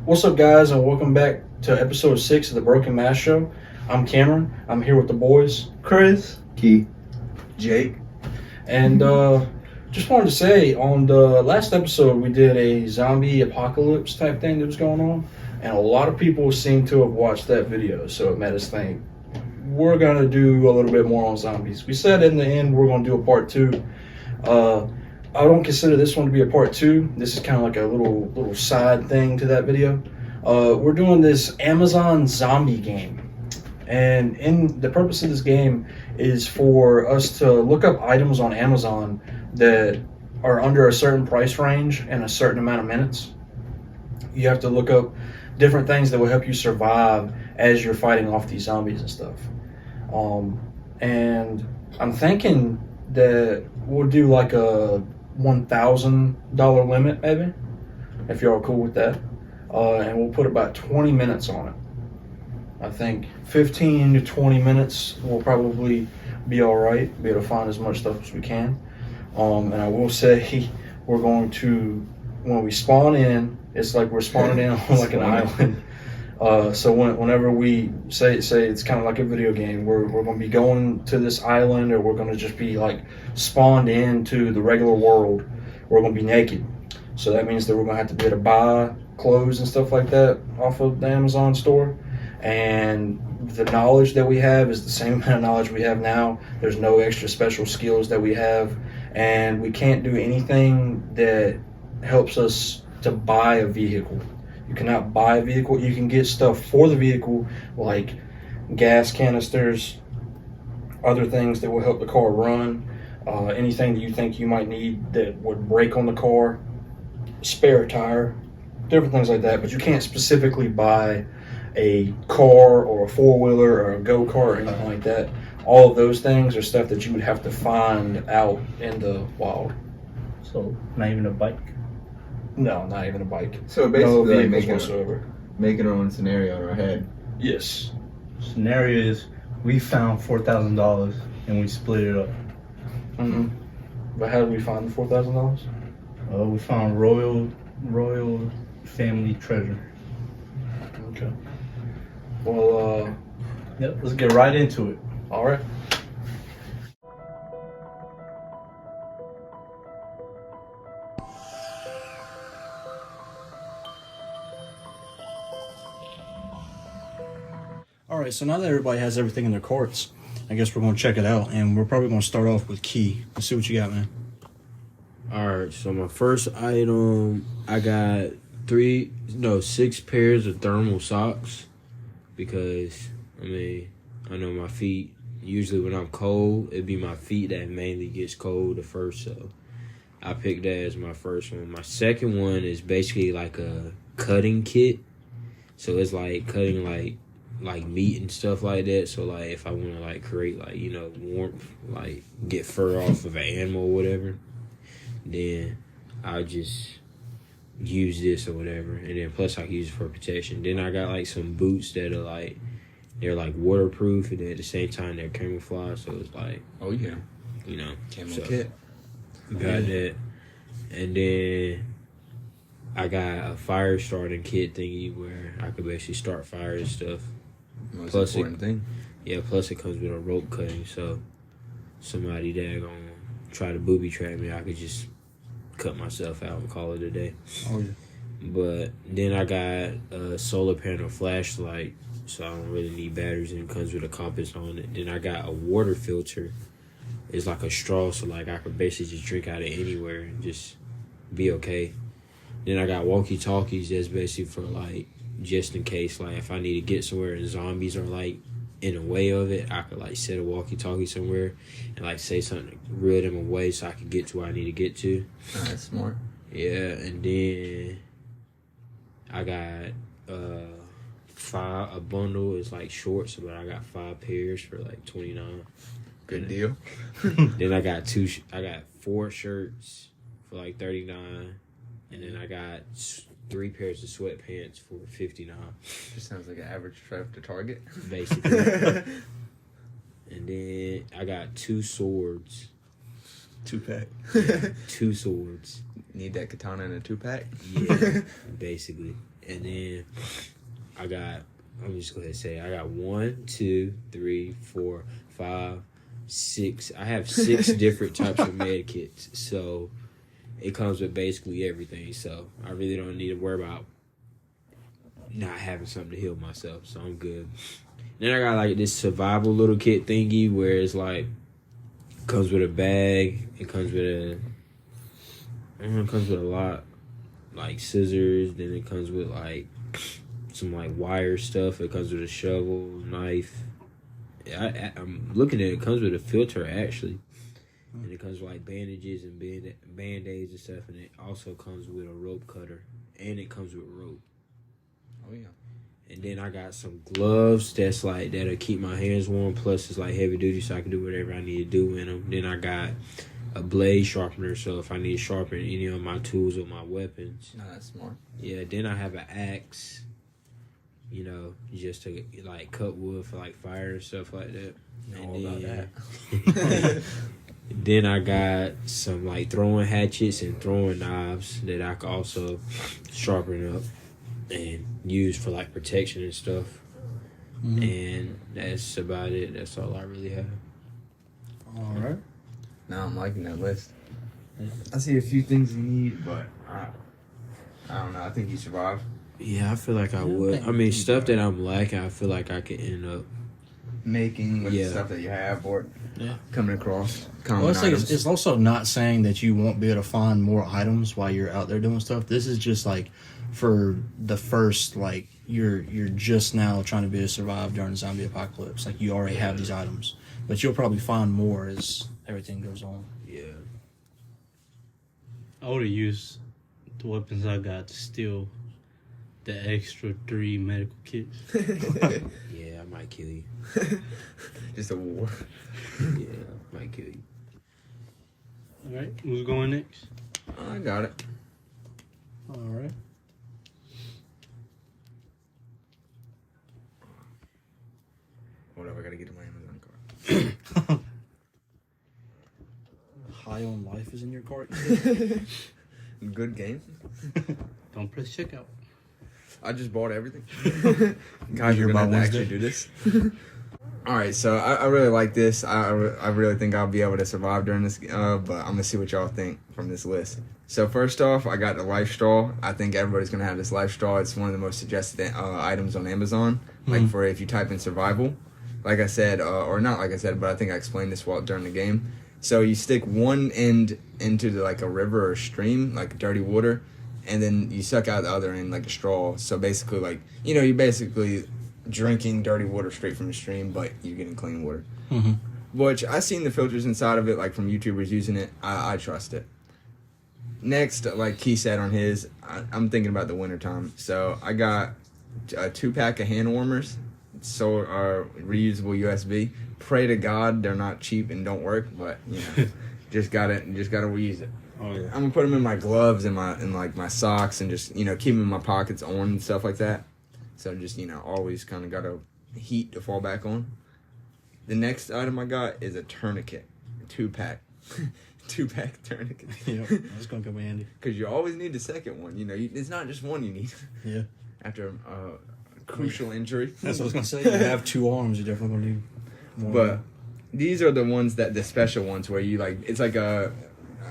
What's up, guys, and welcome back to episode 6 of the Broken Mask Show. I'm Cameron. I'm here with the boys, Chris, Key, Jake, and just wanted to say on the last episode we did a zombie apocalypse type thing that was going on, and a lot of people seem to have watched that video, so it made us think we're gonna do a little bit more on zombies. We said in the end we're gonna do a part 2. I don't consider this one to be a part 2. This is kind of like a little side thing to that video. We're doing this Amazon zombie game. And in the purpose of this game is for us to look up items on Amazon that are under a certain price range and a certain amount of minutes. You have to look up different things that will help you survive as you're fighting off these zombies and stuff. And I'm thinking that we'll do like a $1,000 limit, maybe, if y'all are cool with that. And we'll put about 20 minutes on it. I think 15 to 20 minutes will probably be all right. Be able to find as much stuff as we can. And I will say, we're going to, when we spawn in, it's like we're spawning in on like an island. So whenever we say it's kind of like a video game, we're going to be going to this island, or we're going to just be like spawned into the regular world. We're going to be naked. So that means that we're going to have to be able to buy clothes and stuff like that off of the Amazon store. And the knowledge that we have is the same amount of knowledge we have now. There's no extra special skills that we have. And we can't do anything that helps us to buy a vehicle. You cannot buy a vehicle. You can get stuff for the vehicle, like gas canisters, other things that will help the car run, anything that you think you might need that would break on the car, spare tire, different things like that. But you can't specifically buy a car or a four-wheeler or a go-kart or anything like that. All of those things are stuff that you would have to find out in the wild. So, not even a bike? No, not even a bike. So basically, no like whatsoever. making our own scenario in our head. Yes. Scenario is we found $4,000 and we split it up. Mm-hmm. But how did we find the $4,000? We found royal family treasure. Okay. Well, Yep, let's get right into it. all right. All right, so now that everybody has everything in their carts, I guess we're going to check it out, and we're probably going to start off with Key. Let's see what you got, man. Alright, so my first item, I got 6 pairs of thermal socks, because, I know my feet, usually when I'm cold, it'd be my feet that mainly gets cold the first, so I picked that as my first one. My second one is basically like a cutting kit, so it's like cutting like meat and stuff like that. So like if I want to like create like, warmth, like get fur off of an animal or whatever, then I'll just use this or whatever. And then plus I can use it for protection. Then I got like some boots that are they're like waterproof, and then at the same time they're camouflage, so it's like, Oh yeah, camo kit. Got that. And then I got a fire starting kit thingy where I could basically start fires and stuff. Most Plus important thing. Yeah, plus it comes with a rope cutting, so somebody that gonna try to booby trap me, I could just cut myself out and call it a day. Oh, yeah. But then I got a solar panel flashlight, so I don't really need batteries, and it comes with a compass on it. Then I got a water filter. It's like a straw, so like I could basically just drink out of anywhere and just be okay. Then I got walkie-talkies that's basically for like just in case, like if I need to get somewhere and zombies are like in the way of it, I could like set a walkie-talkie somewhere and like say something to reel them away so I could get to where I need to get to. That's smart. Yeah, and then I got a bundle is like shorts, but I got 5 pairs for like $29. Good deal. Then I got 4 shirts for like $39, and then I got 3 pairs of sweatpants for $59. Just sounds like an average trip to Target. Basically. And then I got 2 swords. 2-pack. 2 swords. Need that katana in a 2-pack? Yeah, basically. And then I got, I'm just going to say, I got 1, 2, 3, 4, 5, 6. I have 6 different types of med kits. So it comes with basically everything. So I really don't need to worry about not having something to heal myself. So I'm good. Then I got like this survival little kit thingy where it's like, comes with a bag. It comes with a lot, like scissors. Then it comes with like some like wire stuff. It comes with a shovel, knife. I'm looking at it. It comes with a filter actually, and it comes with like bandages and band-aids and stuff. And it also comes with a rope cutter, and it comes with rope. Oh yeah. And then I got some gloves that's like that'll keep my hands warm. Plus it's like heavy duty, so I can do whatever I need to do in them. Then I got a blade sharpener, so if I need to sharpen any of my tools or my weapons. No, that's smart. Yeah, then I have an axe, just to like cut wood for like fire and stuff like that. All about that. Then I got some like throwing hatchets and throwing knives that I can also sharpen up and use for like protection and stuff. And that's about it. That's all I really have. All right. Now I'm liking that list. I see a few things you need, but I don't know. I think you survive. Yeah, I feel like I would. I mean, stuff that I'm lacking, I feel like I could end up Making with the Yeah. stuff that you have or Yeah. coming across. Common Well, it's like items. it's also not saying that you won't be able to find more items while you're out there doing stuff. This is just like for the first, like you're just now trying to be able to survive during the zombie apocalypse. Like you already have these items, but you'll probably find more as everything goes on. Yeah. I would have used the weapons I got to steal the extra 3 medical kits. Yeah, I might kill you. Just a war. Yeah, I might kill you. All right, who's going next? I got it. All right. Whatever, I gotta get to my Amazon card. High on life is in your cart. Good game. Don't press checkout. I just bought everything. Guys, You're you're gonna about have to Wednesday? actually do this. All right, so I really like this. I really think I'll be able to survive during this, but I'm gonna see what y'all think from this list. So first off, I got the life straw. I think everybody's gonna have this life straw. It's one of the most suggested items on Amazon. Like for if you type in survival, like I said, or not like I said, but I think I explained this during the game. So you stick one end into like a river or stream, like dirty water, and then you suck out the other end like a straw. So basically, like you're basically drinking dirty water straight from the stream, but you're getting clean water. Mm-hmm. Which I seen the filters inside of it, like from YouTubers using it. I trust it. Next, like Key said on his, I'm thinking about the winter time. So I got a 2-pack of hand warmers, so reusable USB. Pray to God they're not cheap and don't work, but just gotta reuse it. Oh yeah. I'm gonna put them in my gloves and my socks and just keep them in my pockets on and stuff like that. So just always kind of got a heat to fall back on. The next item I got is a tourniquet, a 2-pack, 2-pack tourniquet. Yep, that's gonna come in handy. Because you always need the second one. It's not just one you need. Yeah, After a crucial injury. that's what I was gonna say. You have 2 arms, you're definitely gonna need more. But these are the ones the special ones where you it's like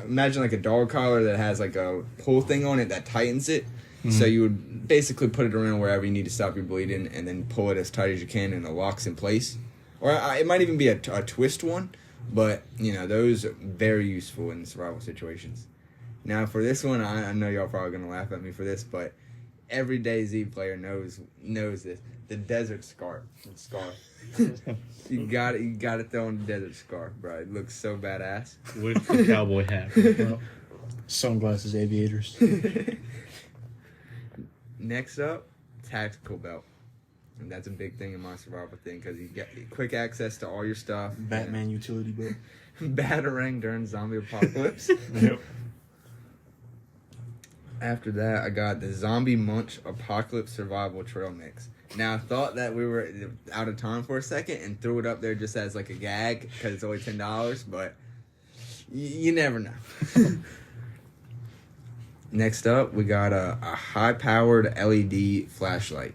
imagine like a dog collar that has like a pull thing on it that tightens it. So you would basically put it around wherever you need to stop your bleeding and then pull it as tight as you can and it locks in place. Or it might even be a twist one, but those are very useful in survival situations. Now for this one, I know y'all probably gonna laugh at me for this, but every DayZ player knows this. The desert scarf. You got to throw in the desert scarf, bro. It looks so badass. With the cowboy hat. Well, sunglasses, aviators. Next up, tactical belt. And that's a big thing in my survival thing because you get quick access to all your stuff. Batman utility belt. Batarang during zombie apocalypse. Yep. After that, I got the Zombie Munch Apocalypse Survival Trail Mix. Now, I thought that we were out of time for a second and threw it up there just as like a gag because it's only $10, but you never know. Next up, we got a high-powered LED flashlight,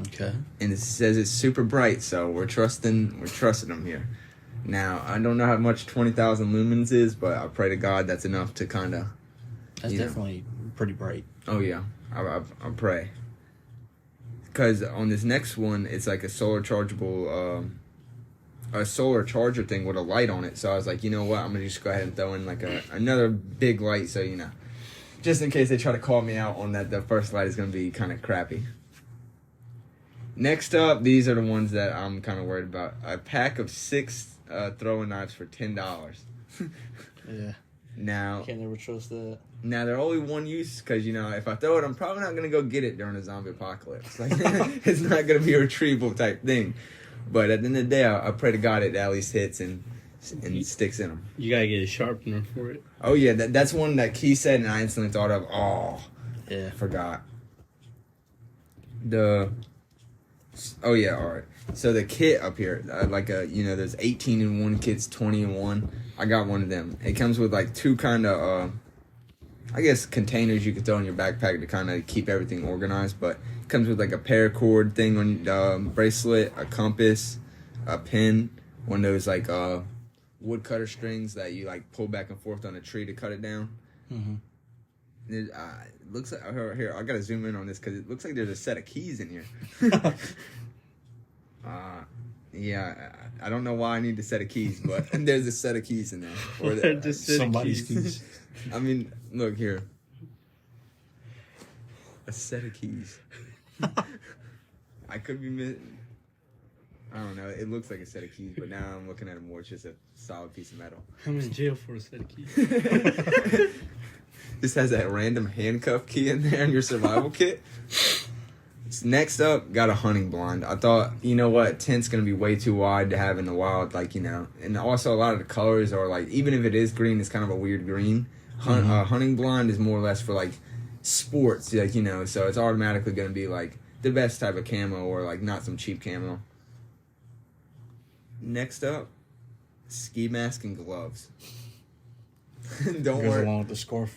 Okay. and it says it's super bright, so we're trusting them here. Now, I don't know how much 20,000 lumens is, but I pray to God that's enough to kind of. That's definitely pretty bright. Oh yeah, I pray. Because on this next one, it's like a solar chargeable, a solar charger thing with a light on it. So I was like, you know what, I'm gonna just go ahead and throw in like another big light, so just in case they try to call me out on that, the first light is gonna be kind of crappy. Next up, these are the ones that I'm kind of worried about. A pack of 6 throwing knives for $10. Yeah. Now, Can't never trust that. Now they're only one use because if I throw it, I'm probably not gonna go get it during a zombie apocalypse. Like it's not gonna be a retrieval type thing. But at the end of the day, I pray to God it at least hits and sticks in them. You gotta get a sharpener for it. Oh yeah, that's one that Key said, and I instantly thought of. Oh, Yeah. forgot. Oh yeah, all right. So the kit up here, there's 18 in one kit's 20 in one. I got one of them. It comes with like 2 kind of, I guess, containers you could throw in your backpack to kind of keep everything organized. But it comes with like a paracord thing on the bracelet, a compass, a pin, one of those like woodcutter strings that you like pull back and forth on a tree to cut it down. Mm-hmm. It looks like here. I gotta zoom in on this because it looks like there's a set of keys in here. Yeah, I don't know why I need a set of keys, but there's a set of keys in there. Or Somebody's keys. I mean, look here. A set of keys. I could be I don't know. It looks like a set of keys, but now I'm looking at it more. It's just a solid piece of metal. I'm in jail for a set of keys. This has that random handcuff key in there in your survival kit. Next up, got a hunting blind. I thought, tent's going to be way too wide to have in the wild, and also a lot of the colors are like, even if it is green, it's kind of a weird green. Hunting blind is more or less for like sports, so it's automatically going to be like the best type of camo or like not some cheap camo. Next up, ski mask and gloves. Don't Goes worry. along with the scarf.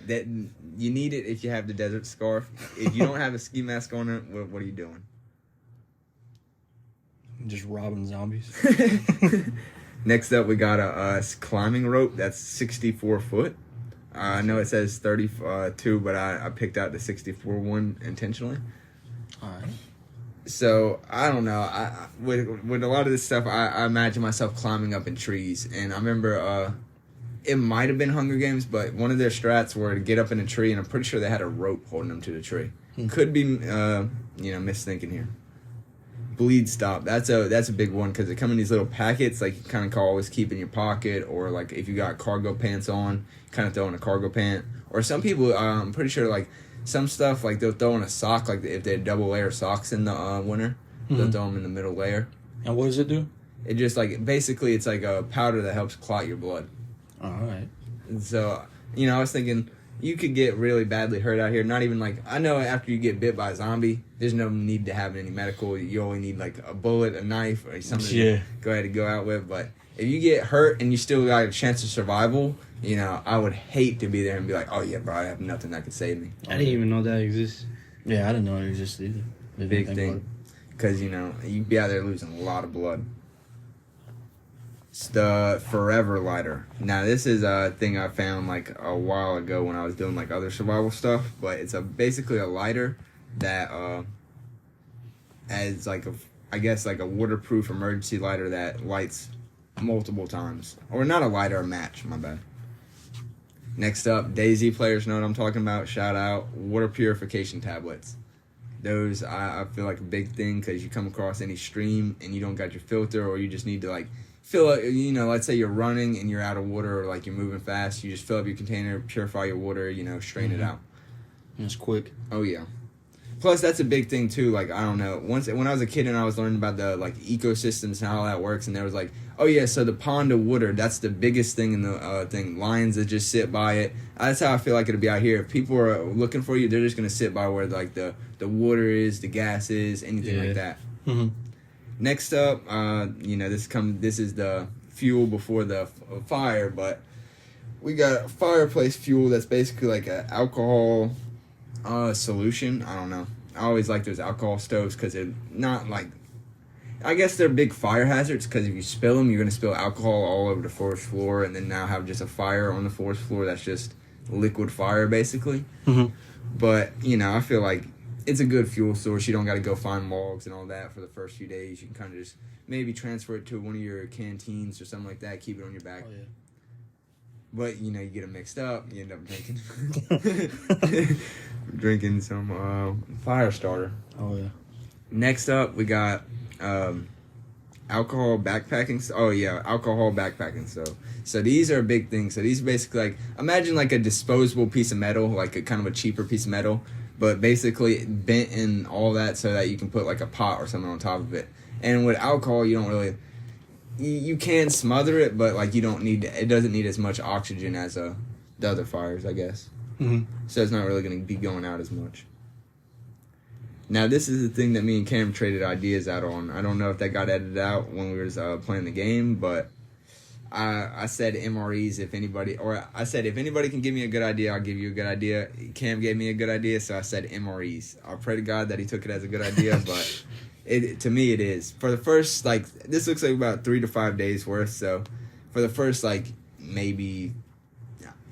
That you need it if you have the desert scarf. If you don't have a ski mask on it, what are you doing? Just robbing zombies. Next up, we got a climbing rope that's 64 foot. I know it says 32, but I picked out the 64 one intentionally. All right. So I don't know. With a lot of this stuff, I imagine myself climbing up in trees, and I remember it might have been Hunger Games, but one of their strats were to get up in a tree, and I'm pretty sure they had a rope holding them to the tree. Could be, misthinking here. Bleed stop. That's a big one because they come in these little packets, like you kind of always keep in your pocket, or like if you got cargo pants on, kind of throw in a cargo pant. Or some people, I'm pretty sure like some stuff like they'll throw in a sock, like if they had double layer socks in the winter, they'll throw them in the middle layer. And what does it do? It just basically it's like a powder that helps clot your blood. All right. And so, I was thinking you could get really badly hurt out here. Not even I know after you get bit by a zombie, there's no need to have any medical. You only need like a bullet, a knife, or something to go ahead and go out with. But if you get hurt and you still got a chance of survival, I would hate to be there and be like, oh yeah, bro, I have nothing that could save me. I didn't even know that exists. Yeah, I didn't know it existed either. Big thing. Because, you'd be out there losing a lot of blood. It's the Forever lighter. Now, this is a thing I found a while ago when I was doing other survival stuff, but it's basically a lighter that has a waterproof emergency lighter that lights multiple times. Or not a lighter, a match, my bad. Next up, Daisy players know what I'm talking about. Shout out, water purification tablets. Those, I feel like a big thing because you come across any stream and you don't got your filter, or you just need to fill up, let's say you're running and you're out of water, or you're moving fast, you just fill up your container, purify your water, strain it out. And it's quick. Oh yeah. Plus that's a big thing too, I don't know, when I was a kid and I was learning about the ecosystems and how that works, and there was oh yeah, so the pond of water, that's the biggest thing in the thing. Lions that just sit by it. That's how I feel like it'll be out here. If people are looking for you, they're just gonna sit by where the water is, the gas is, anything like that. Mm-hmm. Next up, this is the fuel before the fire, but we got fireplace fuel that's basically like an alcohol solution. I don't know. I always like those alcohol stoves because they're not like, I guess they're big fire hazards because if you spill them, you're going to spill alcohol all over the forest floor and then now have just a fire on the forest floor that's just liquid fire basically. But, you know, I feel like it's a good fuel source. You don't got to go find logs and all that for the first few days. You can kind of just maybe transfer it to one of your canteens or something like that. Keep it on your back. Oh, yeah. But, you know, you get them mixed up. You end up drinking some fire starter. Oh, yeah. Next up, we got alcohol backpacking. Oh, yeah, alcohol backpacking. So these are big things. So these are basically like, imagine like a disposable piece of metal, like a kind of a cheaper piece of metal, but basically bent and all that so that you can put like a pot or something on top of it. And with alcohol, you don't really, you can smother it, but like you don't need, it doesn't need as much oxygen as the other fires, I guess. So it's not really going to be going out as much. Now, this is the thing that me and Cam traded ideas out on. I don't know if that got edited out when we were playing the game, but I said MREs if anybody, or I said if anybody can give me a good idea, I'll give you a good idea. Cam gave me a good idea, so I said MREs. I pray to God that he took it as a good idea, but to me it is. For the first, like, this looks like about 3 to 5 days worth, so for the first, like, maybe,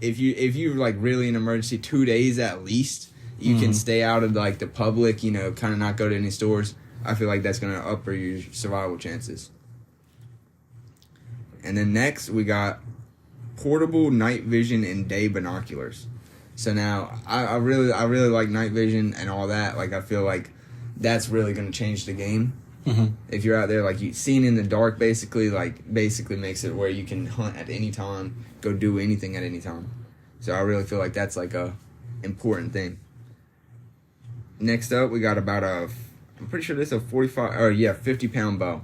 if you're like really in emergency, 2 days at least, you can stay out of like the public, you know, kind of not go to any stores. I feel like that's going to upper your survival chances. And then next, we got portable night vision and day binoculars. So now, I really like night vision and all that. Like, I feel like that's really going to change the game. If you're out there, like, seeing in the dark basically makes it where you can hunt at any time, go do anything at any time. So I really feel like that's like a important thing. Next up, we got about I'm pretty sure this is a 50-pound bow.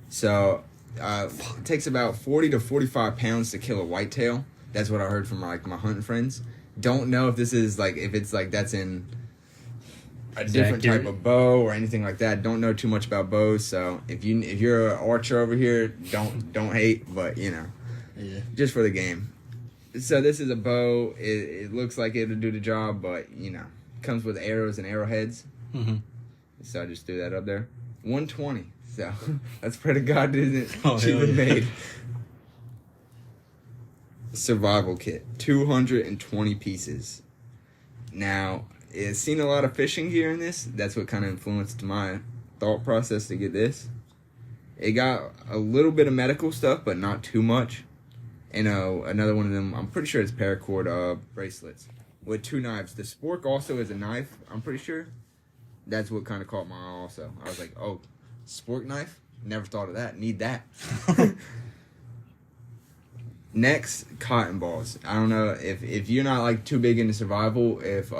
So it takes about 40 to 45 pounds to kill a whitetail. That's what I heard from like my hunting friends. Don't know if this is like, if it's like that's in a different type of bow or anything like that. Don't know too much about bows. So if you're an archer over here, don't hate, but you know, just for the game. So this is a bow. It looks like it'll do the job, but you know, comes with arrows and arrowheads. So I just threw that up there. 120. So that's pretty God isn't cheaply made. Survival kit, 220 pieces. Now, it's seen a lot of fishing gear in this. That's what kind of influenced my thought process to get this. It got a little bit of medical stuff, but not too much. And another one of them, I'm pretty sure it's paracord bracelets with 2 knives. The spork also is a knife, I'm pretty sure. That's what kind of caught my eye also. I was like, oh, spork knife? Never thought of that. Need that. Next, cotton balls. I don't know if you're not like too big into survival, if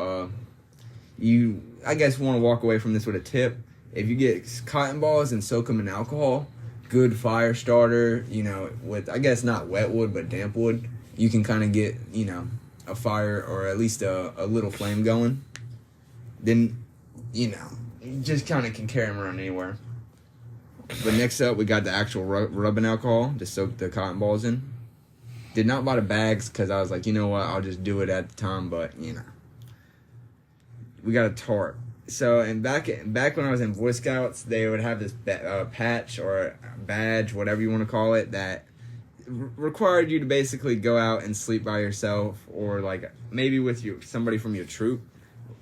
you, I guess, want to walk away from this with a tip. If you get cotton balls and soak them in alcohol, good fire starter, you know, with, I guess not wet wood, but damp wood, you can kind of get, you know, a fire or at least a little flame going. Then, you know, you just kind of can carry them around anywhere. But next up, we got the actual rubbing alcohol to soak the cotton balls in. Did not buy the bags because I was like, you know what, I'll just do it at the time, but, you know. We got a tarp. So, and back when I was in Boy Scouts, they would have this patch or badge, whatever you want to call it, that required you to basically go out and sleep by yourself or, like, maybe with somebody from your troop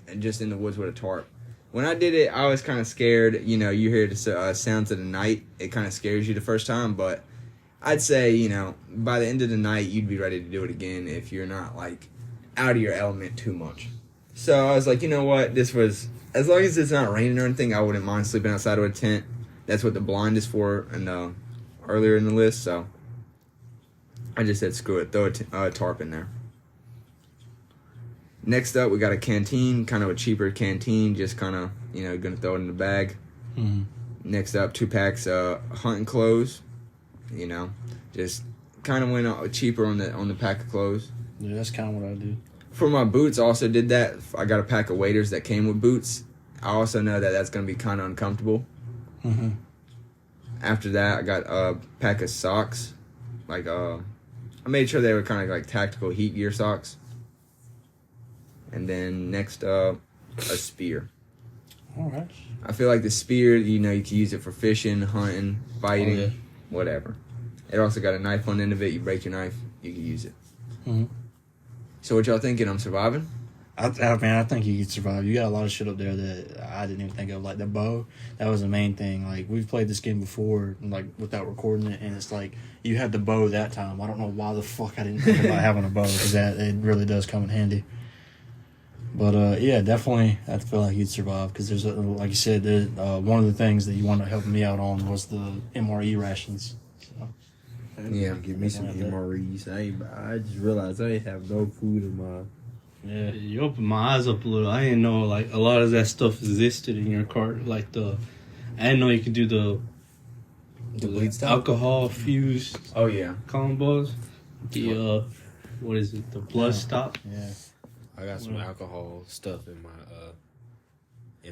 and just in the woods with a tarp. When I did it, I was kind of scared. You know, you hear the sounds of the night. It kind of scares you the first time, but I'd say, you know, by the end of the night, you'd be ready to do it again if you're not, like, out of your element too much. So I was like, you know what, this was, as long as it's not raining or anything, I wouldn't mind sleeping outside of a tent. That's what the blind is for, and earlier in the list, so I just said screw it, throw a tarp in there. Next up, we got a canteen, kind of a cheaper canteen, just kind of, you know, gonna throw it in the bag. Next up, 2 packs hunting clothes, you know, just kind of went cheaper on the pack of clothes. Yeah, that's kind of what I do. For my boots, I also did that. I got a pack of waders that came with boots. I also know that that's going to be kind of uncomfortable. After that, I got a pack of socks, like I made sure they were kind of like tactical heat gear socks. And then next up, a spear. All right. I feel like the spear, you know, you can use it for fishing, hunting, fighting, yeah. whatever. It also got a knife on the end of it. You break your knife, you can use it. Mm-hmm. So what y'all thinking? I'm surviving? I think you could survive. You got a lot of shit up there that I didn't even think of. Like the bow, that was the main thing. Like we've played this game before, like without recording it, and it's like you had the bow that time. I don't know why the fuck I didn't think about having a bow because that it really does come in handy. But yeah, definitely, I feel like you'd survive because there's like you said, one of the things that you wanted to help me out on was the MRE rations. So. Yeah. Give me some MREs. I just realized I ain't have no food in my. Yeah, you opened my eyes up a little. I didn't know like a lot of that stuff existed in your cart. Like I didn't know you could do the bleed stuff? alcohol fused Oh, yeah. combos. The what is it? The blood stop. Yeah. I got some alcohol stuff in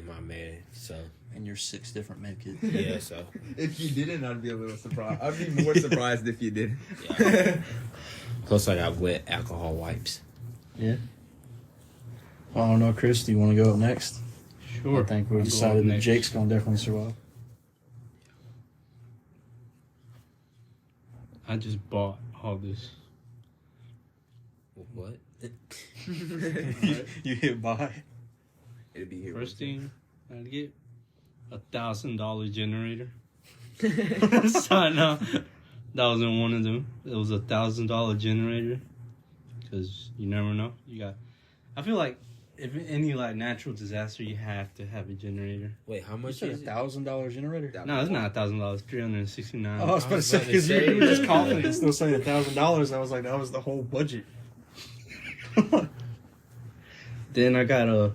my man. So And your 6 different med kits. yeah, so If you didn't, I'd be a little surprised. I'd be more surprised if you did. yeah. Plus I got wet alcohol wipes. Yeah. Well, I don't know, Chris. Do you want to go up next? Sure. I think we I'll go decided up that next. Jake's gonna definitely survive. I just bought all this. What? You hit buy. It'd be here. First thing I'd get $1,000 generator. So no, that wasn't one of them. It was $1,000 generator. Because you never know. I feel like if any like natural disaster, you have to have a generator. Wait, how You much said is it? $1,000 generator. No, it's not $1,000. $369. Oh, I was about to say about to because you say, were just yeah. confident, still saying $1,000. I was like, that was the whole budget. Then I got a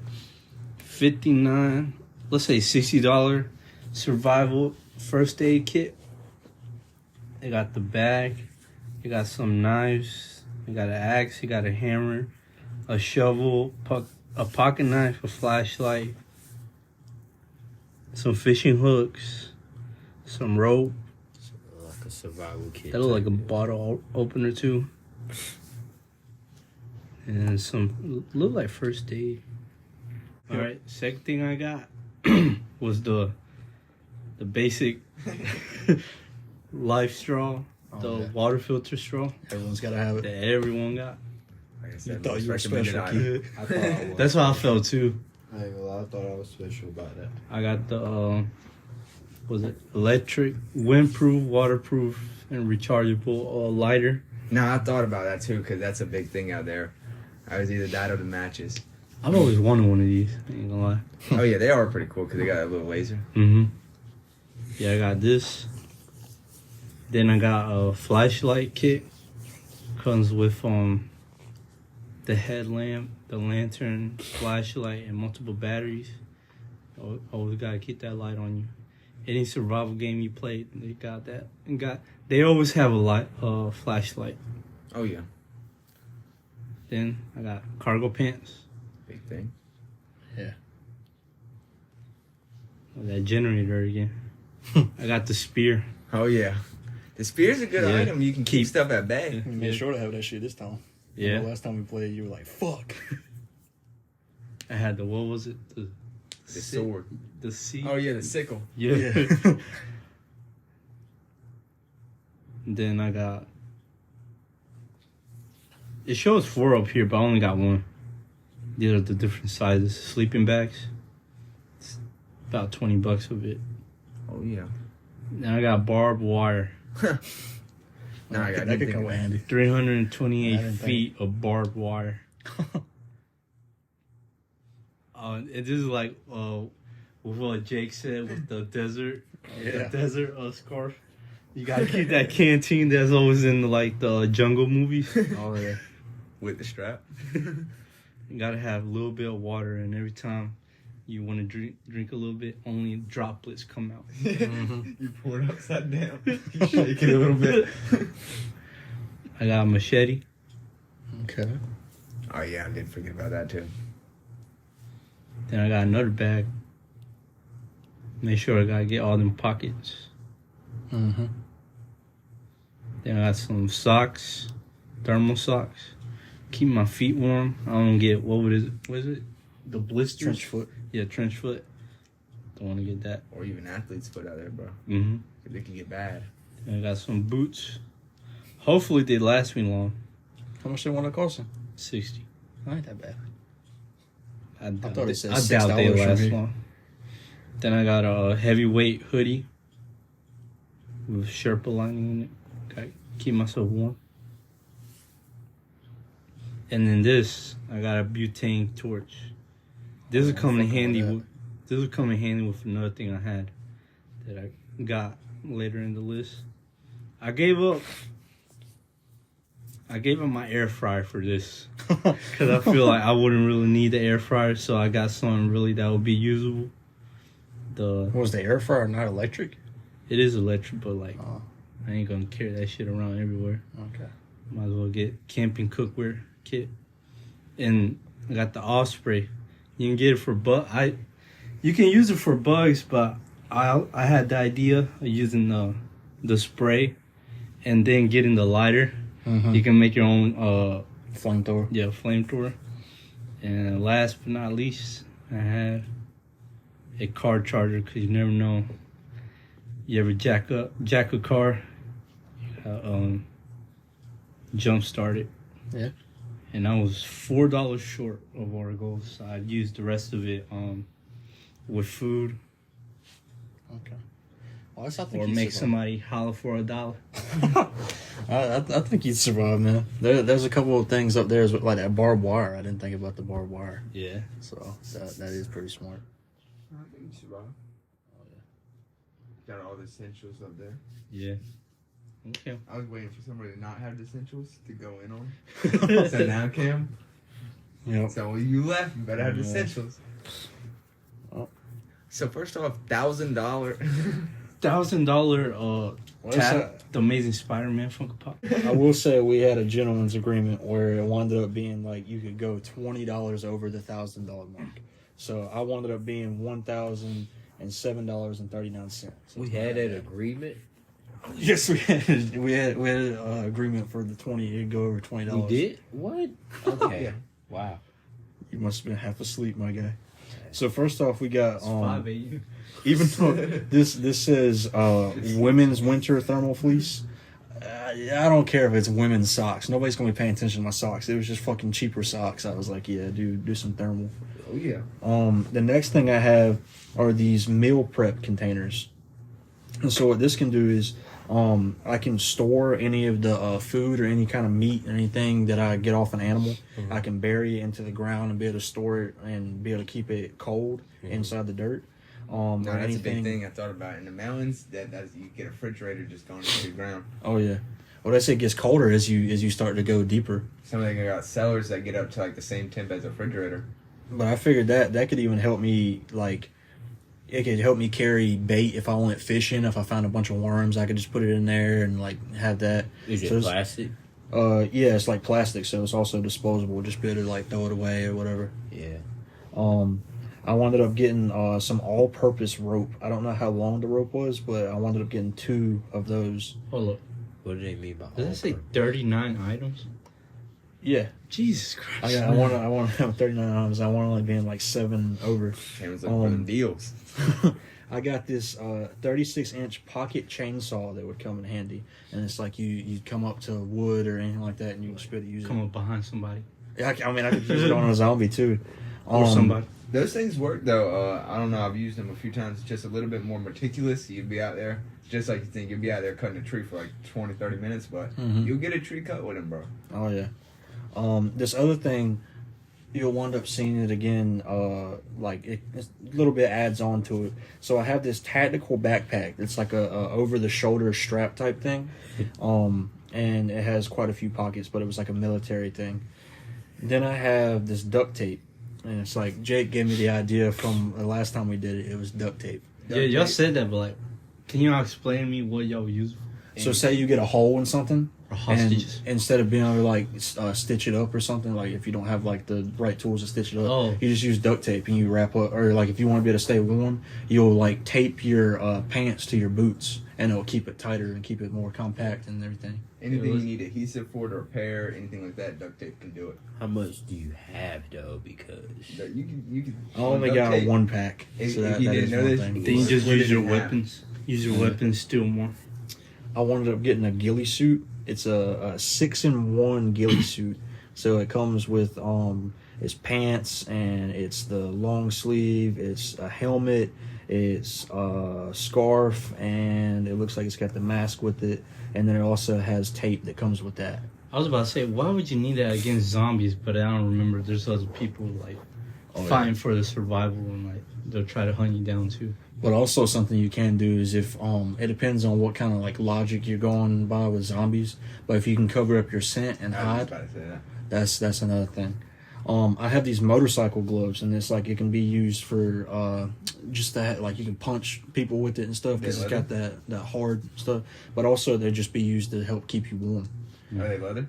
$59, let's say $60 survival first aid kit. It got the bag. It got some knives. It got an axe. It got a hammer, a shovel, a pocket knife, a flashlight, some fishing hooks, some rope. Like a survival kit. That looked like a type deal. bottle opener too. And some look like first aid. All right, second thing I got was the basic life straw, the yeah. water filter straw Everyone's got to have it. that everyone got. Like I You said, thought most you were recommended special, item. kid. I thought I was. That's how I felt too. I ain't gonna lie, I thought I was special about that. I got the was it electric, windproof, waterproof, and rechargeable lighter. Nah, I thought about that too, because that's a big thing out there. I was either that or the matches. I've always wanted one of these. I ain't gonna lie. Oh, yeah, they are pretty cool because they got a little laser. Mm-hmm. Yeah, I got this. Then I got a flashlight kit. Comes with the headlamp, the lantern, flashlight, and multiple batteries. Always gotta keep that light on you. Any survival game you play, they got that. They always have a flashlight. Oh, yeah. Then I got cargo pants. Big thing. That generator again. I got the spear. Oh, yeah. The spear's a good Yeah. item. You can keep stuff at bay. You made sure to have that shit this time. You Yeah. know, last time we played, you were like, fuck. I had the, what was it? The si- sword. The C. Oh, yeah, the sickle. Yeah. Then I got. It shows 4 up here, but I only got 1. These are the different sizes. Sleeping bags. It's about $20 of it. Oh, yeah. Then I got barbed wire. Nah, I got that nothing could come of in that. handy. 328 I didn't think- feet of barbed wire. It is like with what Jake said with the desert, Yeah. the desert scarf. You gotta keep that canteen that's always in the jungle movies. Oh, yeah. With the strap. You gotta have a little bit of water, and every time you want to drink a little bit, only droplets come out. You pour it upside down. You shake it a little bit. I got a machete. Okay. Oh, yeah, I did forget about that, too. Then I got another bag. Make sure I gotta get all them pockets. Mm-hmm. Then I got some socks, thermal socks. Keep my feet warm. I don't get, what is it? The blisters? Trench foot. Yeah, trench foot. Don't want to get that. Or even athletes put out there, bro. Mm-hmm. They can get bad. I got some boots. Hopefully they last me long. How much they want to cost him? 60. Not that bad. I thought it said I doubt they $6 from last here. long. Then I got a heavyweight hoodie with Sherpa lining in it. Got keep myself warm. And then this, I got a butane torch. This will come in handy. This will come in handy with another thing I had that I got later in the list. I gave up my air fryer for this because I feel like I wouldn't really need the air fryer, so I got something really that would be usable. What was the air fryer not electric? It is electric, but like Oh, I ain't gonna carry that shit around everywhere. okay. Might as well get camping cookware kit. And I got the Osprey. You can get it for you can use it for bugs, but I had the idea of using the spray and then getting the lighter. Mm-hmm. You can make your own Flamethrower. flamethrower. And last but not least, I have a car charger because you never know. You ever jack a car, jump start it. Yeah. And I was $4 short of our goal, so I used the rest of it with food Okay. Well, I think or you'd make survive. somebody holler for $1. I think you'd survive, man. There's a couple of things up there, like that barbed wire. I didn't think about the barbed wire, Yeah. so that is pretty smart. I think you survive. Oh, yeah. Got all the essentials up there. Yeah. Okay. I was waiting for somebody to not have the essentials to go in on. So now, Cam. Yep. So when you left, you better have the Yeah. essentials. Oh. So first off, $1,000. $1,000 Well, tap the Amazing Spider-Man Funko Pop. I will say we had a gentleman's agreement where it wound up being like you could go $20 over the $1,000 mark. So I wound up being $1,007.39. We had that agreement. Yes, we had an agreement for the 20. It'd go over $20. We did? What? Okay. Yeah. Wow. You must have been half asleep, my guy. So first off, we got It's 5 a.m. even though this says women's winter thermal fleece. I don't care if it's women's socks. Nobody's gonna be paying attention to my socks. It was just fucking cheaper socks. I was like, yeah, do some thermal. Oh yeah. The next thing I have are these meal prep containers. And so what this can do is I can store any of the food or any kind of meat or anything that I get off an animal. Mm-hmm. I can bury it into the ground and be able to store it and be able to keep it cold inside the dirt. No, that's anything. a big thing I thought about in the mountains. That's you get a refrigerator just going into the ground. Oh yeah. Well, they say it gets colder as you start to go deeper. Some of them got cellars that get up to like the same temp as a refrigerator. But I figured that could even help me, like, it could help me carry bait if I went fishing. If I found a bunch of worms, I could just put it in there and like have that. Is it So it's- plastic? Yeah, it's like plastic, so it's also disposable. Just be able to like throw it away or whatever. Yeah. I wound up getting some all-purpose rope. I don't know how long the rope was, but I wound up getting 2 of those. Hold up. What do they mean by Does all it say purpose? 39 items? Yeah, Jesus Christ. I want to have 39 items. I want only being like 7 over. Cameron's looking for them deals. I got this 36-inch pocket chainsaw that would come in handy, and it's like you come up to wood or anything like that, and you can spit it. Use Come it. up behind somebody. I could use it on a zombie too. Or somebody. Those things work though. I don't know. I've used them a few times. Just a little bit more meticulous. You'd be out there, just like you think. You'd be out there cutting a tree for like 20, 30 minutes, but you'll get a tree cut with them, bro. Oh yeah. This other thing, you'll wind up seeing it again. It's a little bit adds on to it. So I have this tactical backpack. It's like a over the shoulder strap type thing, and it has quite a few pockets, but it was like a military thing. Then I have this duct tape, and it's like Jake gave me the idea from the last time we did it. It was duct tape. Yeah, y'all said that, but like, can y'all explain to me what y'all use So say you get a hole in something, for and hostages? instead of being able to like stitch it up or something, like if you don't have like the right tools to stitch it up, Oh. you just use duct tape and you wrap up. Or like if you want to be able to stay warm, you'll like tape your pants to your boots, and it'll keep it tighter and keep it more compact and everything. Anything you need adhesive for to repair, anything like that, duct tape can do it. How much do you have though? Because You can. I only got a 1-pack, so that you is didn't know one this? thing. Then you just Split use it your in half. weapons. Use your weapons still more. I wound up getting a ghillie suit. It's a 6-in-1 ghillie suit. So it comes with its pants, and it's the long sleeve, it's a helmet, it's a scarf, and it looks like it's got the mask with it, and then it also has tape that comes with that. I was about to say, why would you need that against zombies? But I don't remember. There's other people like fighting for the survival, and like they'll try to hunt you down too. But also something you can do is if it depends on what kind of like logic you're going by with zombies. But if you can cover up your scent and I was hide, about to say that. that's another thing. I have these motorcycle gloves, and it's like it can be used for just that, like you can punch people with it and stuff because it's got that hard stuff. But also they just be used to help keep you warm. Are they leather?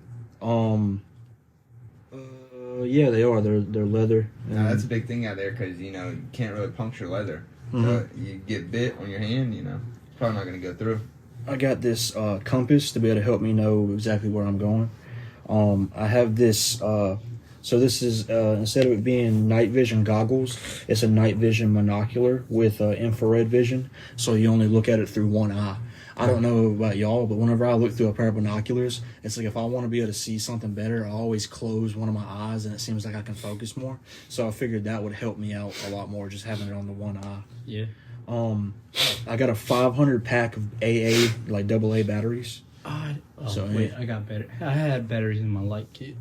Yeah, they are. They're leather. No, that's a big thing out there because you can't really puncture leather. So you get bit on your hand, probably not going to go through. I got this compass to be able to help me know exactly where I'm going. I have this. So this is instead of it being night vision goggles, it's a night vision monocular with infrared vision. So you only look at it through one eye. I don't know about y'all, but whenever I look through a pair of binoculars, it's like if I want to be able to see something better, I always close one of my eyes, and it seems like I can focus more. So I figured that would help me out a lot more, just having it on the one eye. Yeah. I got a 500 pack of AA, like AA batteries. Wait, I got better. I had batteries in my light kit.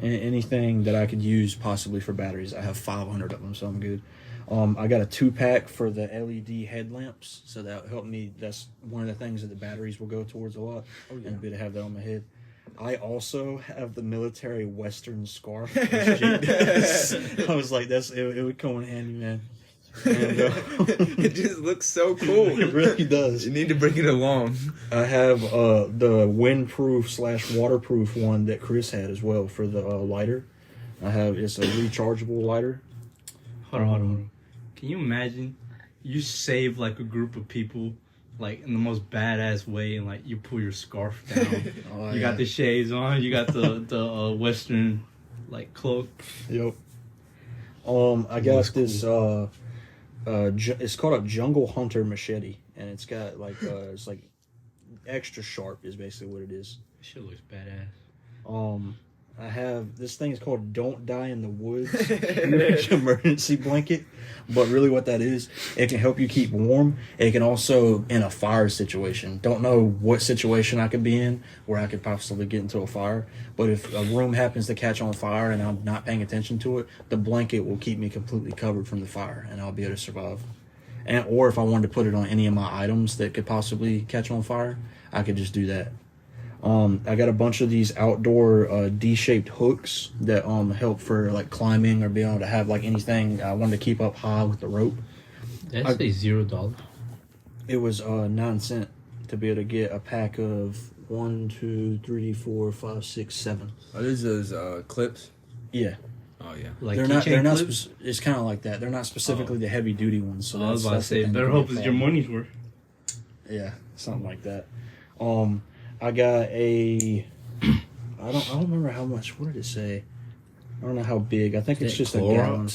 Anything that I could use possibly for batteries, I have 500 of them, so I'm good. I got a 2-pack for the LED headlamps, so that helped me. That's one of the things that the batteries will go towards a lot, and a bit to have that on my head. I also have the military Western scarf. I was like, it would come in handy, man. And, It just looks so cool. it really does. You need to bring it along. I have the windproof / waterproof one that Chris had as well for the lighter. It's a rechargeable lighter. Hold on. Can you imagine you save like a group of people like in the most badass way, and like you pull your scarf down. You got the shades on. You got the Western like cloak. Yep. I got this. It's called a Jungle Hunter machete, and it's got like it's like extra sharp is basically what it is. Shit looks badass. I have this thing is called "Don't Die in the Woods" huge emergency blanket, but really what that is, it can help you keep warm. It can also in a fire situation. Don't know what situation I could be in where I could possibly get into a fire, but if a room happens to catch on fire and I'm not paying attention to it, the blanket will keep me completely covered from the fire, and I'll be able to survive. Or if I wanted to put it on any of my items that could possibly catch on fire, I could just do that. I got a bunch of these outdoor D-shaped hooks that help for like climbing or being able to have like anything I wanted to keep up high with the rope. Did I say $0? It was 9 cents to be able to get a pack of 1, 2, 3, 4, 5, 6, 7. Are those clips? Yeah, Oh yeah. Like they're not. keychain They're not. clips? It's kind of like that. They're not specifically the heavy duty ones. So I was about to that's the say, thing better that hope can it's be a your problem. money's worth. Yeah, something like that. I got a. I don't remember how much. What did it say? I don't know how big. I think it's Is just it a gallon.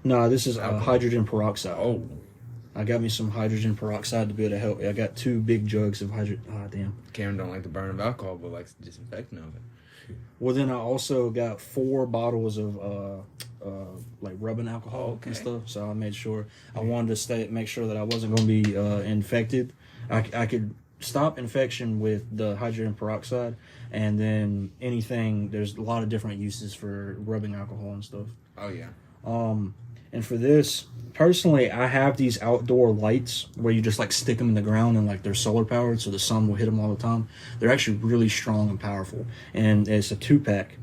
No, this is hydrogen peroxide. Oh. I got me some hydrogen peroxide to be able to help me. I got 2 big jugs of hydrogen. Oh, damn. Karen don't like the burn of alcohol, but likes the disinfecting of it. Well, then I also got 4 bottles of like rubbing alcohol and stuff. So I made sure I wanted to make sure that I wasn't going to be infected. I could stop infection with the hydrogen peroxide, and then anything. There's a lot of different uses for rubbing alcohol and stuff. Oh yeah. And for this, personally, I have these outdoor lights where you just like stick them in the ground and like they're solar powered, so the sun will hit them all the time. They're actually really strong and powerful, and it's a 2-pack.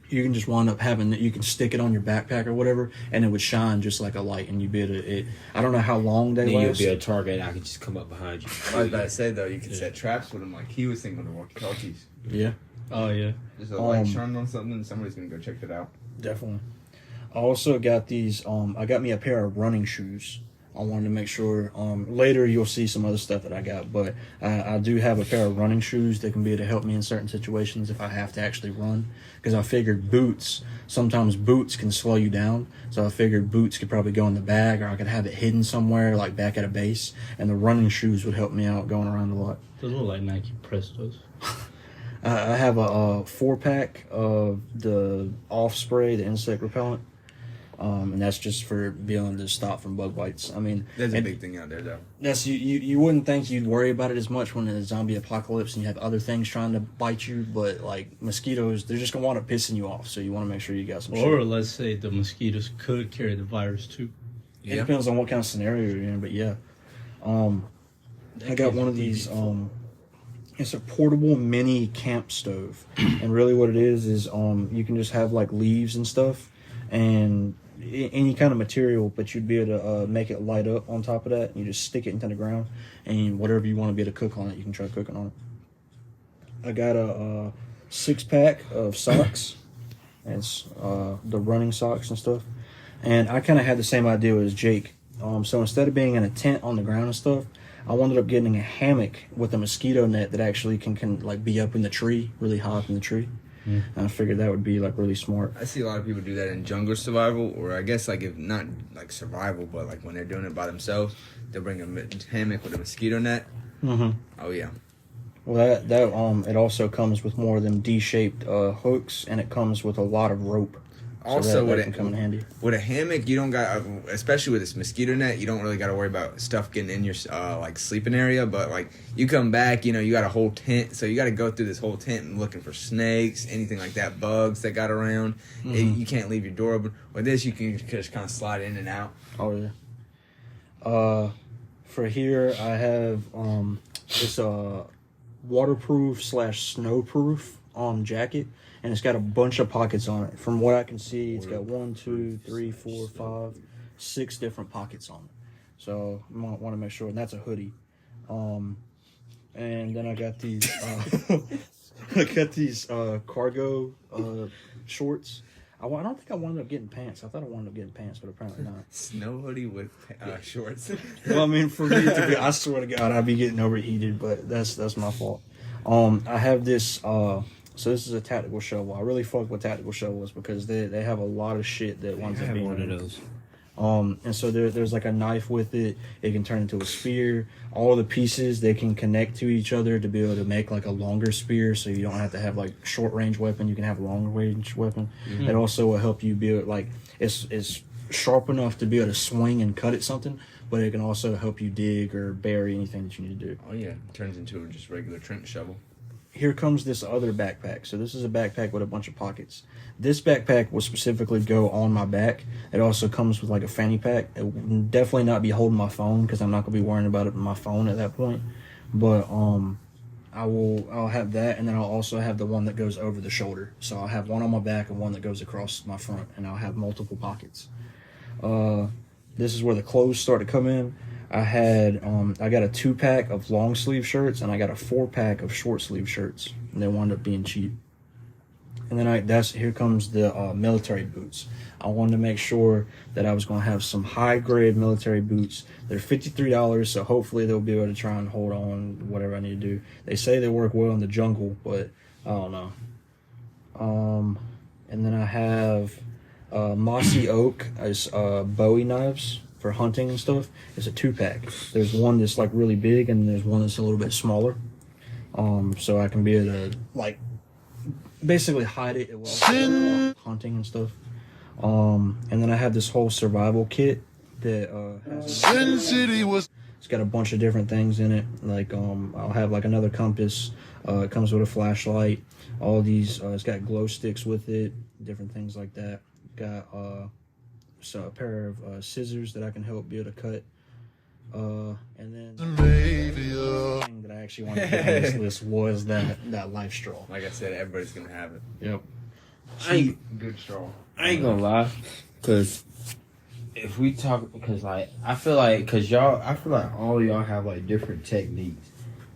You can just wind up having that. You can stick it on your backpack or whatever, and it would shine just like a light, and you'd be able to. I don't know how long they Then you'll last. be a target, and I can just come up behind you. I was about to say though, you can set traps with them like he was thinking with the walkie-talkies. Yeah, Oh yeah. Just a light shining on something, and somebody's gonna go check that out. definitely. I also got these. I got me a pair of running shoes. I wanted to make sure. Later you'll see some other stuff that I got, but I do have a pair of running shoes that can be able to help me in certain situations if I have to actually run. Because I figured sometimes boots can slow you down. So I figured boots could probably go in the bag, or I could have it hidden somewhere, like back at a base. And the running shoes would help me out going around a lot. Those look like Nike Prestos. I have a 4-pack of the off spray, the insect repellent. And that's just for being able to stop from bug bites. I mean, There's a big thing out there, though. That's you wouldn't think you'd worry about it as much when there's a zombie apocalypse and you have other things trying to bite you, but like mosquitoes, they're just gonna want to pissing you off. So you want to make sure you got some. Or shit. let's say the mosquitoes could carry the virus too. It depends on what kind of scenario you're in, but yeah. I got one of these. It's a portable mini camp stove, and really what it is you can just have like leaves and stuff, and any kind of material, but you'd be able to make it light up on top of that. You just stick it into the ground, and whatever you want to be able to cook on it, you can try cooking on it. I got a 6-pack of socks. It's the running socks and stuff. And I kind of had the same idea as Jake. So instead of being in a tent on the ground and stuff, I wound up getting a hammock with a mosquito net that actually can like be up in the tree, really high up in the tree. And I figured that would be like really smart. I see a lot of people do that in jungle survival, or I guess like if not like survival, but like when they're doing it by themselves, they'll bring a hammock with a mosquito net. Mm-hmm. Oh yeah. Well, that it also comes with more of them D-shaped hooks, and it comes with a lot of rope. Also, that can come in handy. With a hammock, you don't got, especially with this mosquito net, you don't really got to worry about stuff getting in your like sleeping area. But like you come back, you know, you got a whole tent, so you got to go through this whole tent and looking for snakes, anything like that, bugs that got around. You can't leave your door open. With this, you can just kind of slide in and out. Oh yeah. For here, I have this waterproof / snowproof jacket. And it's got a bunch of pockets on it. From what I can see, it's got 1, 2, 3, 4, 5, 6 different pockets on it. So I want to make sure. And that's a hoodie. And then I got these. I got these cargo shorts. I don't think I wound up getting pants. I thought I wound up getting pants, but apparently not. Snow hoodie with shorts. Well, I mean, for me to be, I swear to God, I'd be getting overheated, but that's my fault. I have this. So this is a tactical shovel. I really fuck with tactical shovels because they have a lot of shit that winds up being one of those. And so there's like a knife with it. It can turn into a spear. All the pieces, they can connect to each other to be able to make like a longer spear, so you don't have to have like short range weapon. You can have a long range weapon. It also will help you be able, like it's sharp enough to be able to swing and cut at something, but it can also help you dig or bury anything that you need to do. Oh yeah, it turns into just regular trench shovel. Here comes this other backpack. So this is a backpack with a bunch of pockets. This backpack will specifically go on my back. It also comes with like a fanny pack. It will definitely not be holding my phone because I'm not gonna be worrying about it with my phone at that point. But I'll have that, and then I'll also have the one that goes over the shoulder. So I'll have one on my back and one that goes across my front, and I'll have multiple pockets. This is where the clothes start to come in. I got a 2-pack of long sleeve shirts, and I got a 4-pack of short sleeve shirts, and they wound up being cheap. And then here comes the military boots. I wanted to make sure that I was going to have some high grade military boots. They're $53, so hopefully they'll be able to try and hold on whatever I need to do. They say they work well in the jungle, but I don't know. And then I have mossy oak as Bowie knives for hunting and stuff. It's a 2-pack. There's one that's like really big, and there's one that's a little bit smaller. So I can be able to like basically hide it while hunting and stuff. And then I have this whole survival kit that it's got a bunch of different things in it. Like I'll have like another compass. It comes with a flashlight. All these. It's got glow sticks with it. Different things like that. Got so a pair of scissors that I can help be able to cut. And then the thing that I actually wanted to get on this list was that life straw. Like I said, everybody's gonna have it. Yep. Good straw. I ain't gonna lie, cause if we talk, because like I feel like all y'all have like different techniques,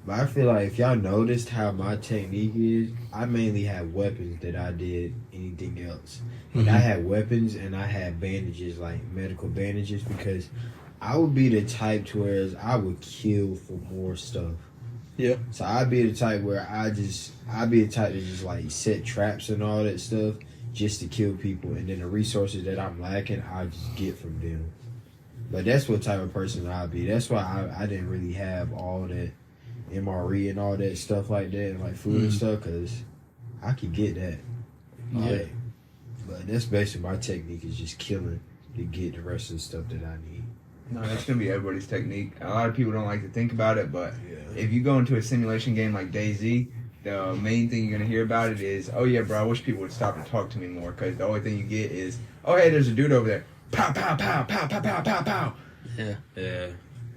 but I feel like if y'all noticed how my technique is, I mainly have weapons that I did anything else. And I had weapons and I had bandages, like medical bandages, because I would be the type to where I would kill for more stuff. Yeah. So I'd be the type where I'd be the type to just like set traps and all that stuff just to kill people, and then the resources that I'm lacking, I just get from them. But that's what type of person I'd be. That's why I didn't really have all that MRE and all that stuff like that, and like food and stuff, because I could get that. Yeah. But that's basically my technique, is just killing to get the rest of the stuff that I need. No, that's gonna be everybody's technique. A lot of people don't like to think about it, but if you go into a simulation game like DayZ, the main thing you're gonna hear about it is, oh yeah, bro, I wish people would stop and talk to me more, because the only thing you get is, oh hey, there's a dude over there, pow pow pow pow pow pow pow pow. Yeah.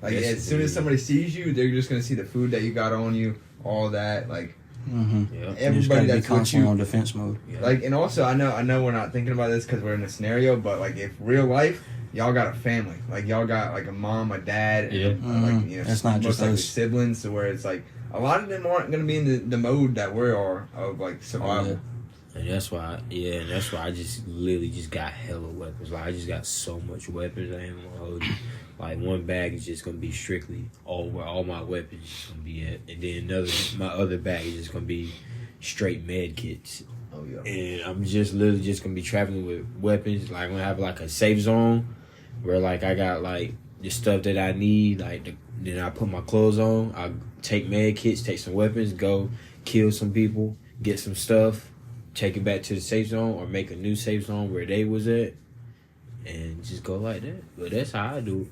Like as soon as somebody sees you, they're just gonna see the food that you got on you, all that. Like everybody that's with constantly you on defense mode. Like, and also I know we're not thinking about this because we're in a scenario, but like if real life, y'all got a family, like y'all got like a mom, a dad, and like, you know, It's not just most likely us. siblings, so where it's like a lot of them aren't gonna be in the mode that we are of like survival. And that's why, I just literally just got hella weapons. Like, I just got so much weapons, I ain't gonna hold you. Like, one bag is just gonna be strictly where all my weapons is gonna be at. And then my other bag is just gonna be straight med kits. Oh yeah. And I'm just literally just gonna be traveling with weapons. Like, I'm gonna have like a safe zone where like I got like the stuff that I need. Like, then I put my clothes on. I take med kits, take some weapons, go kill some people, get some stuff, take it back to the safe zone, or make a new safe zone where they was at, and just go like that. But that's how I do it.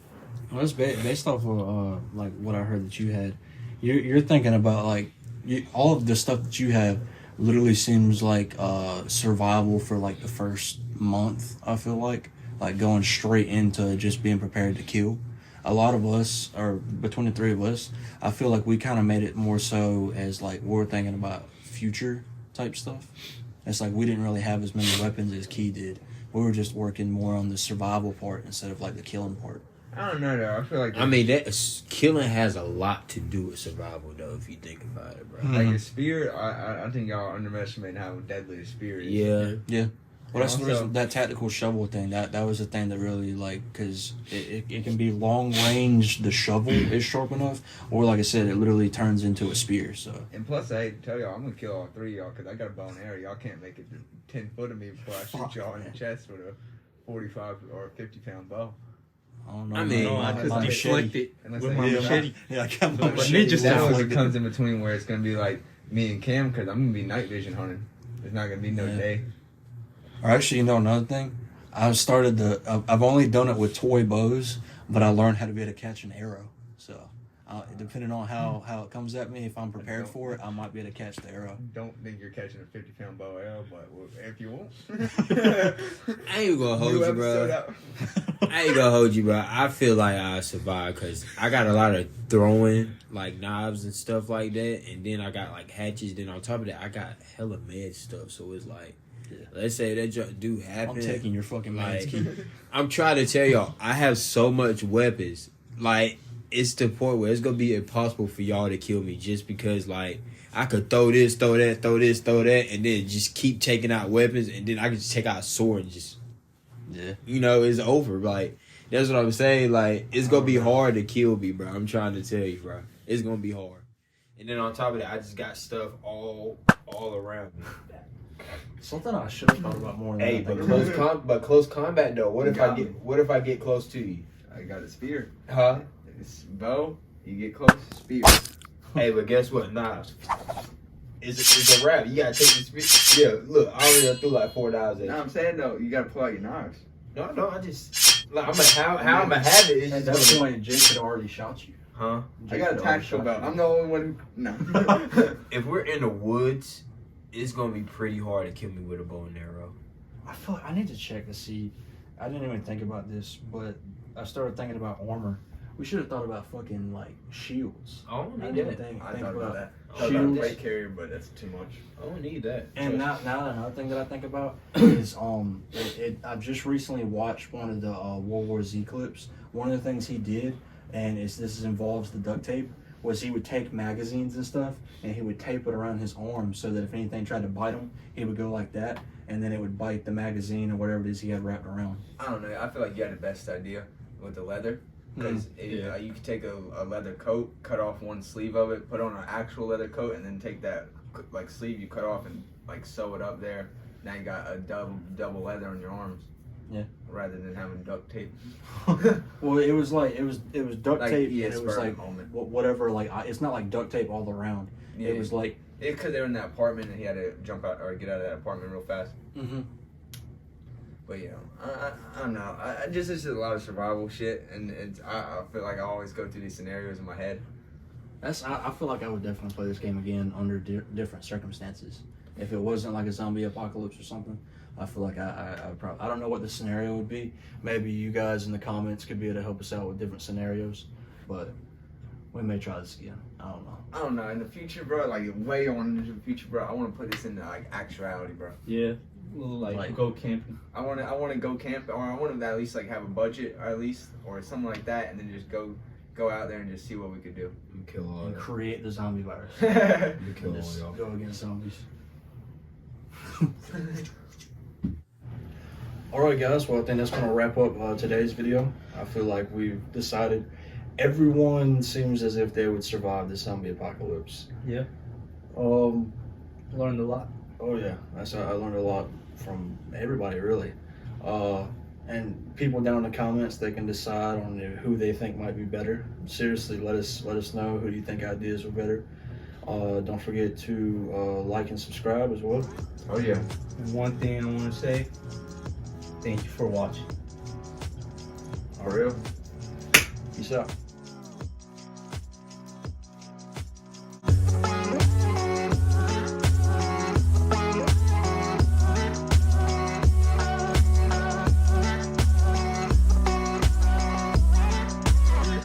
Well, that's based off of like what I heard that you had. You're thinking about like all of the stuff that you have literally seems like survival for like the first month. I feel like going straight into just being prepared to kill. A lot of us, or between the three of us, I feel like we kind of made it more so as like we're thinking about future type stuff. It's like we didn't really have as many weapons as Key did. We were just working more on the survival part instead of like the killing part. I don't know though. I feel like Killing has a lot to do with survival, though, if you think about it, bro. like a spear. I think y'all underestimate how deadly a spear is. Yeah. Well, that's the Also- reason that tactical shovel thing. That was the thing that really like, because it can be long range. The shovel is sharp enough, or like I said, it literally turns into a spear. So And plus, I hate to tell y'all, I'm gonna kill all three of y'all because I got a bow and arrow. Y'all can't make it to 10 foot of me before I shoot y'all in the chest with a 45 or 50-pound bow. I don't know. I mean, No, I my could machete. deflect it Unless with I my hit machete. Yeah, I got my But machete. ninja That style. was what comes in between where it's gonna be like me and Cam, because I'm gonna be night vision hunting. There's not gonna be no Yeah. day. Or actually, you know, another thing, I've only done it with toy bows, but I learned how to be able to catch an arrow. So, depending on how it comes at me, if I'm prepared for it, I might be able to catch the arrow. Don't think you're catching a 50-pound bow arrow, but if you want. I ain't gonna hold New you, episode bro. out. I ain't gonna hold you, bro. I feel like I survive because I got a lot of throwing, like knives and stuff like that, and then I got like hatchets. Then on top of that, I got hella med stuff. So it's like, let's say that do happen. I'm taking your fucking man's key. I'm trying to tell y'all, I have so much weapons. Like, it's the point where it's gonna be impossible for y'all to kill me just because, like, I could throw this, throw that, throw this, throw that, and then just keep taking out weapons, and then I can just take out a sword and just, you know, it's over. Like, that's what I'm saying. Like, it's gonna be hard to kill me, bro. I'm trying to tell you, bro. It's gonna be hard. And then on top of that, I just got stuff all around me. Something I should have thought about more. Hey, but close combat though. What if I get close to you? I got a spear. Huh? It's bow. You get close, spear. Hey, but guess what? Knives. It's a wrap. You gotta take the spear. Yeah, look, I already done threw like 4 knives at No, you. I'm saying though, you gotta pull out your knives. No, I just like how I'm gonna have it. It's At just that gonna, point, Jake had already shot you. huh? I got a tactical belt. I'm the only one who. No. If we're in the woods, it's gonna be pretty hard to kill me with a bow and arrow. I feel like I need to check to see. I didn't even think about this, but I started thinking about armor. We should have thought about fucking like shields. I don't I need didn't that. think I thought about that. Shields. Weight carrier, but that's too much. I don't need that. And now another thing that I think about is I've just recently watched one of the World War Z clips. One of the things he did, and this involves the duct tape, was he would take magazines and stuff and he would tape it around his arm so that if anything tried to bite him, he would go like that, and then it would bite the magazine or whatever it is he had wrapped around. I don't know. I feel like you had the best idea with the leather. Because you could take a leather coat, cut off one sleeve of it, put on an actual leather coat, and then take that like sleeve you cut off and like sew it up there. Now you got a double leather on your arms. Yeah. Rather than having duct tape. Well, it was duct Like, tape, yeah, and it was like whatever. Like it's not like duct tape all around. Yeah. It was like because they were in that apartment and he had to jump out or get out of that apartment real fast. mm-hmm. But yeah, I don't know. It's just a lot of survival shit, and I feel like I always go through these scenarios in my head. I feel like I would definitely play this game again under different circumstances. If it wasn't like a zombie apocalypse or something, I feel like I probably, I don't know what the scenario would be. Maybe you guys in the comments could be able to help us out with different scenarios, but we may try this again. I don't know. I don't know. In the future, bro, like way on into the future, bro, I want to put this into like actuality, bro. Yeah. Like go camping. I want to go camp, or I want to at least like have a budget, or at least, or something like that, and then just go out there and just see what we could do. And kill all And y'all. create the zombie virus. And kill And all just y'all. go against zombies. Alright guys, well I think that's going to wrap up today's video. I feel like we've decided everyone seems as if they would survive the zombie apocalypse. Yeah. Learned a lot. Oh yeah, I learned a lot from everybody really. And people down in the comments, they can decide on who they think might be better. Seriously, let us know who do you think ideas were better. Don't forget to like and subscribe as well. Oh yeah. And one thing I want to say, thank you for watching. For real. Peace out.